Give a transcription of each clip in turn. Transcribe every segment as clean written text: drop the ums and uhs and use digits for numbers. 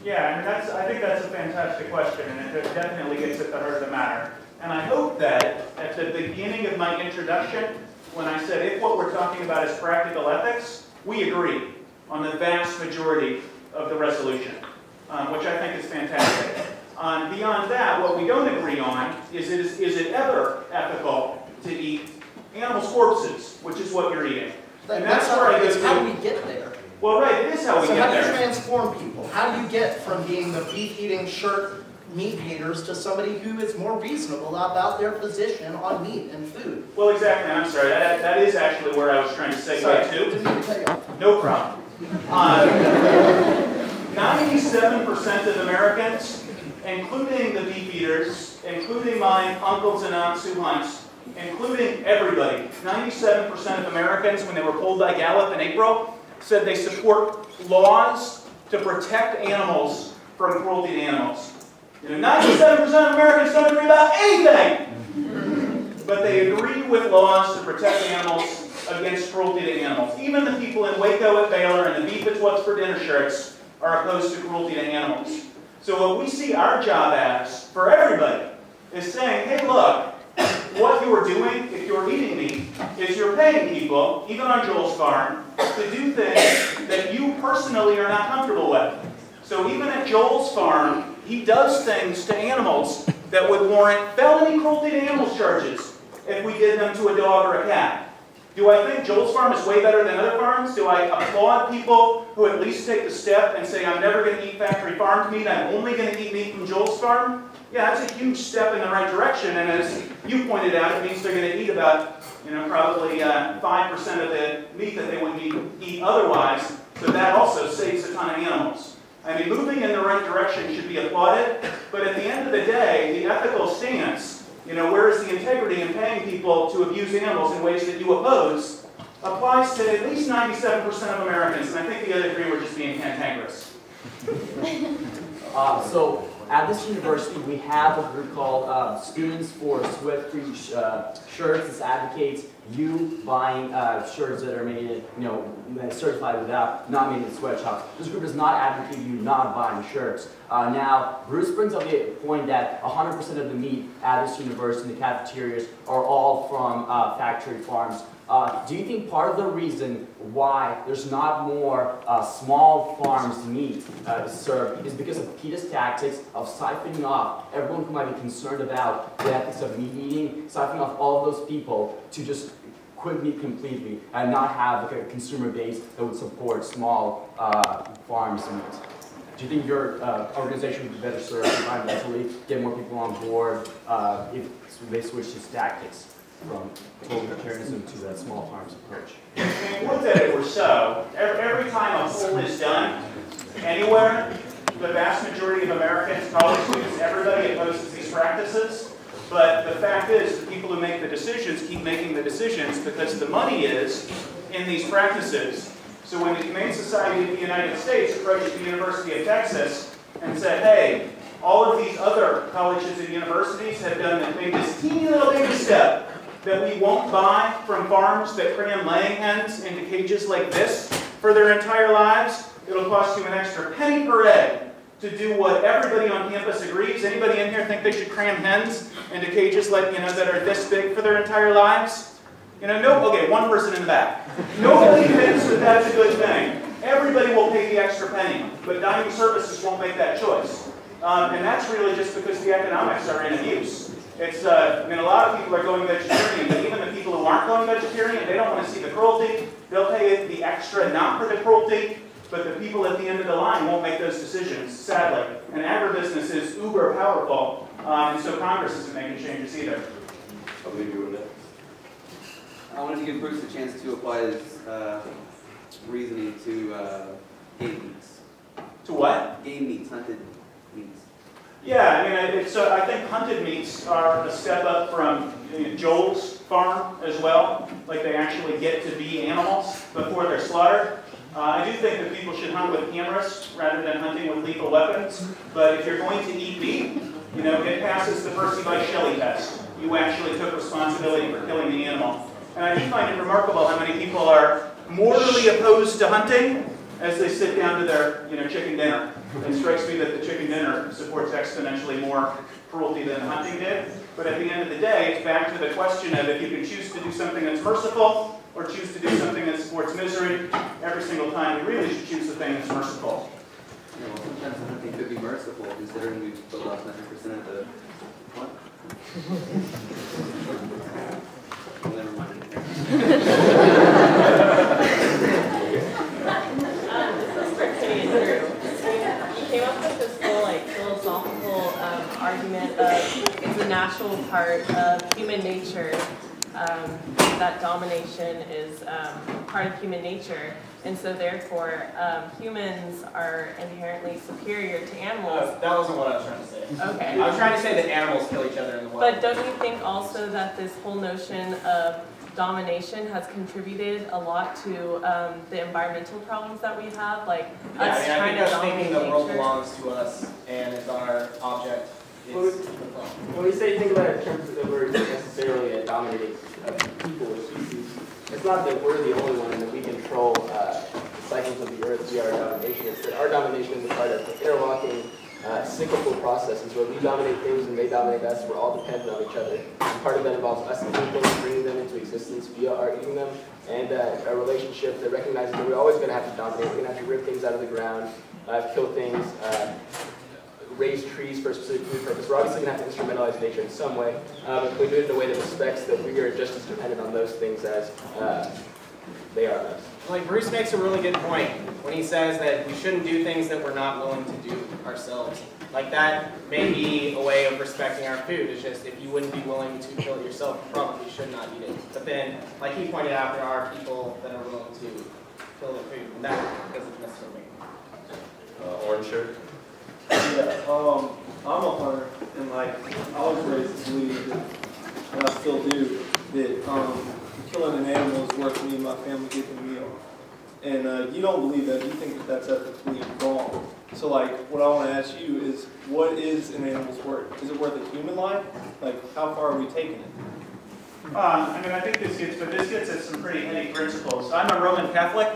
Yeah, and I think that's a fantastic question, and it definitely gets at the heart of the matter. And I hope that at the beginning of my introduction, when I said if what we're talking about is practical ethics, we agree on the vast majority of the resolution, which I think is fantastic. Beyond that, what we don't agree on is it ever ethical to eat animals' corpses, which is what you're eating. And that's where I go to. How do we get there? Well, right, it is how we get there. So how do you transform people? How do you get from being the beef-eating shirt meat haters to somebody who is more reasonable about their position on meat and food? Well, exactly. I'm sorry. That is actually where I was trying to segue to. No problem. 97% of Americans, including the beef eaters, including my uncles and aunts who hunt, including everybody, 97% of Americans, when they were polled by Gallup in April, said they support laws to protect animals from cruelty to animals. 97% of Americans don't agree about anything, but they agree with laws to protect animals against cruelty to animals. Even the people in Waco at Baylor and the Beef It's What's for Dinner shirts are opposed to cruelty to animals. So what we see our job as, for everybody, is saying, hey look, what you are doing, if you're eating meat, is you're paying people, even on Joel's farm, to do things that you personally are not comfortable with. So even at Joel's farm, he does things to animals that would warrant felony cruelty to animals charges if we did them to a dog or a cat. Do I think Joel's farm is way better than other farms? Do I applaud people who at least take the step and say, I'm never going to eat factory farmed meat, I'm only going to eat meat from Joel's farm? Yeah, that's a huge step in the right direction, and as you pointed out, it means they're going to eat about, probably 5% of the meat that they wouldn't eat otherwise, so that also saves a ton of animals. I mean, moving in the right direction should be applauded, but at the end of the day, the ethical stance, where is the integrity in paying people to abuse animals in ways that you oppose, applies to at least 97% of Americans, and I think the other three were just being cantankerous. So at this university, we have a group called Students for Sweat-Free Shirts. This advocates you buying shirts that are made, certified without, not made in sweatshops. This group does not advocate you not buying shirts. Now, Bruce brings up the point that 100% of the meat at this university in the cafeterias are all from factory farms. Do you think part of the reason why there's not more small farms meat served is because of PETA's tactics of siphoning off everyone who might be concerned about the ethics of meat eating, siphoning off all of those people to just quit meat completely and not have a consumer base that would support small farms meat? Do you think your organization would be better served to environmentally get more people on board if they switch these tactics from total vegetarianism to that small farms approach? Would that it were so. Every time a poll is done, anywhere, the vast majority of Americans, college students, everybody opposes these practices. But the fact is, the people who make the decisions keep making the decisions because the money is in these practices. So when the Humane Society of the United States approached the University of Texas and said, hey, all of these other colleges and universities have made this teeny little baby step that we won't buy from farms that cram laying hens into cages like this for their entire lives. It'll cost you an extra penny per egg to do what everybody on campus agrees. Anybody in here think they should cram hens into cages like, that are this big for their entire lives? Okay, one person in the back. Nobody thinks that that's a good thing. Everybody will pay the extra penny, but dining services won't make that choice. And that's really just because the economics are in abuse. It's, a lot of people are going vegetarian, but even the people who aren't going vegetarian, they don't want to see the cruelty. They'll pay the extra not for the cruelty, but the people at the end of the line won't make those decisions, sadly. And agribusiness is uber powerful, and so Congress isn't making changes either. I'll leave you with that. I wanted to give Bruce a chance to apply his reasoning to game meats. To what? Game meats, hunted meats. Yeah, I think hunted meats are a step up from Joel's farm as well. Like they actually get to be animals before they're slaughtered. I do think that people should hunt with cameras rather than hunting with lethal weapons. But if you're going to eat meat, it passes the Percy by Shelley test. You actually took responsibility for killing the animal. And I do find it remarkable how many people are mortally opposed to hunting, as they sit down to their chicken dinner. It strikes me that the chicken dinner supports exponentially more cruelty than hunting did. But at the end of the day, it's back to the question of if you can choose to do something that's merciful or choose to do something that supports misery. Every single time, we really should choose the thing that's merciful. Well, sometimes hunting could be merciful, considering we've killed off 90% of the... What? Well, never mind. This is for Kitty and Drew. You came up with this whole philosophical argument of it's a natural part of human nature, that domination is part of human nature, and so therefore humans are inherently superior to animals. That wasn't what I was trying to say. Okay. I was trying to say that animals kill each other in the wild. But don't you think also that this whole notion of domination has contributed a lot to the environmental problems that we have, like us I trying think to us thinking dominate the world nature? belongs to us and it's our object is the problem. When we say think about it in terms of that we're necessarily a dominating people or species, it's not that we're the only one and that we control the cycles of the earth via our domination. It's that our domination is a part of interlocking cyclical processes where we dominate things and they dominate us. We're all dependent on each other. And part of that involves us eating things, bringing them into existence via our eating them, and a relationship that recognizes that we're always going to have to dominate. We're going to have to rip things out of the ground, kill things, raise trees for a specific food purpose. We're obviously going to have to instrumentalize nature in some way, but we do it in a way that respects that we are just as dependent on those things as they are on us. Like Bruce makes a really good point when he says that we shouldn't do things that we're not willing to do ourselves. Like that may be a way of respecting our food. It's just if you wouldn't be willing to kill it yourself, you probably should not eat it. But then, like he pointed out, there are people that are willing to kill their food, and that doesn't necessarily make Orange shirt. Yeah, I'm a hunter, and I was raised to believe that, and I still do, that killing an animal is worth me and my family getting a meal. And you don't believe that. You think that that's ethically wrong. So what I want to ask you is, what is an animal's worth? Is it worth a human life? How far are we taking it? I think this gets at some pretty heady principles. I'm a Roman Catholic,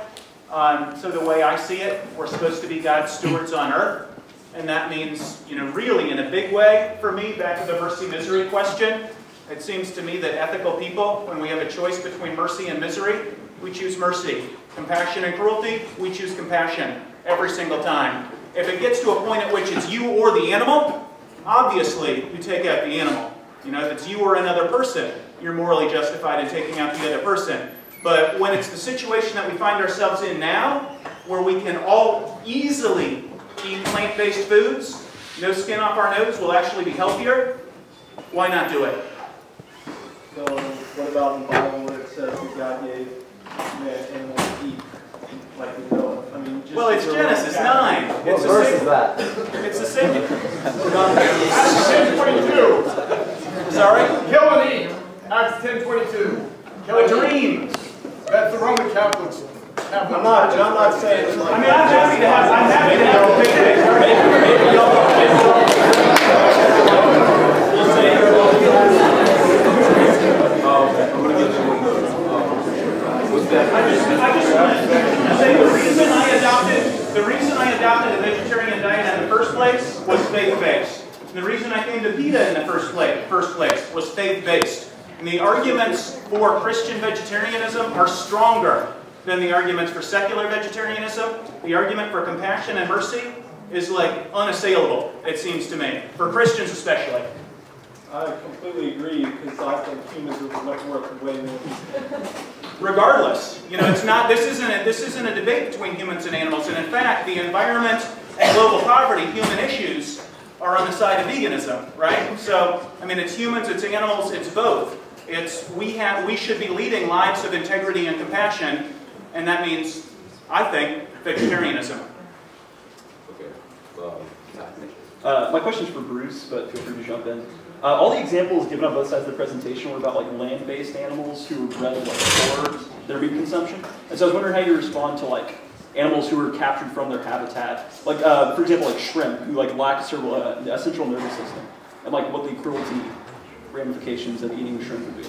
so the way I see it, we're supposed to be God's stewards on earth. And that means, really in a big way, for me, back to the mercy-misery question, it seems to me that ethical people, when we have a choice between mercy and misery, we choose mercy. Compassion and cruelty, we choose compassion every single time. If it gets to a point at which it's you or the animal, obviously you take out the animal. If it's you or another person, you're morally justified in taking out the other person. But when it's the situation that we find ourselves in now, where we can all easily eat plant-based foods, no skin off our nose, will actually be healthier, why not do it? So what about in the Bible where it says that God gave man animals to eat, like the goat? Well, it's Genesis 9. What verse is that? It's the same. Acts 10:22. Sorry? Kill and eat. Acts 10:22. A dream. That's the Roman Catholics. I'm not saying it's like I'm happy to have a I just want to say the reason I adopted a vegetarian diet in the first place was faith-based. And the reason I came to PETA in the first place was faith-based. And the arguments for Christian vegetarianism are stronger than the arguments for secular vegetarianism. The argument for compassion and mercy is unassailable, it seems to me, for Christians especially. I completely agree, because I think humans are much worth way more. Regardless, it's not. This isn't a debate between humans and animals. And in fact, the environment and global poverty, human issues, are on the side of veganism, right? So, it's humans, it's animals, it's both. We should be leading lives of integrity and compassion, and that means, I think, vegetarianism. My question's for Bruce, but feel free to jump in. All the examples given on both sides of the presentation were about land-based animals who were bred for their meat consumption. And so I was wondering how you respond to animals who were captured from their habitat, for example, shrimp who lack the central nervous system, and what the cruelty ramifications of eating shrimp would be.